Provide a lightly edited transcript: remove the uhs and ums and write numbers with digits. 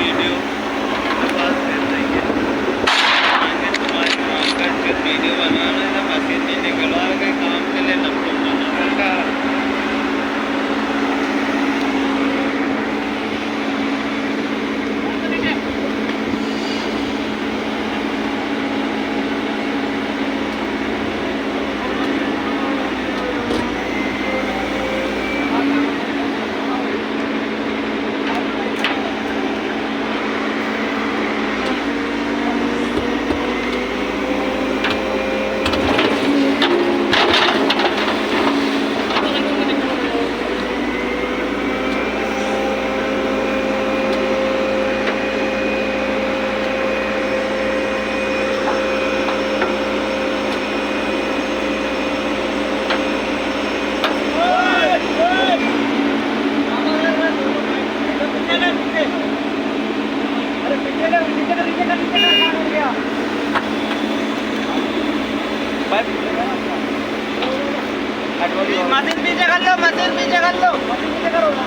Video बस ऐसा ही है। आगे तुम्हारी माँ का जो वीडियो बनाना है मशीन में निकलवा के काम के लिए लमसम बना रखा है। मशीन पीछे कर लो, मशीन पीछे कर लो, मशीन पीछे करो।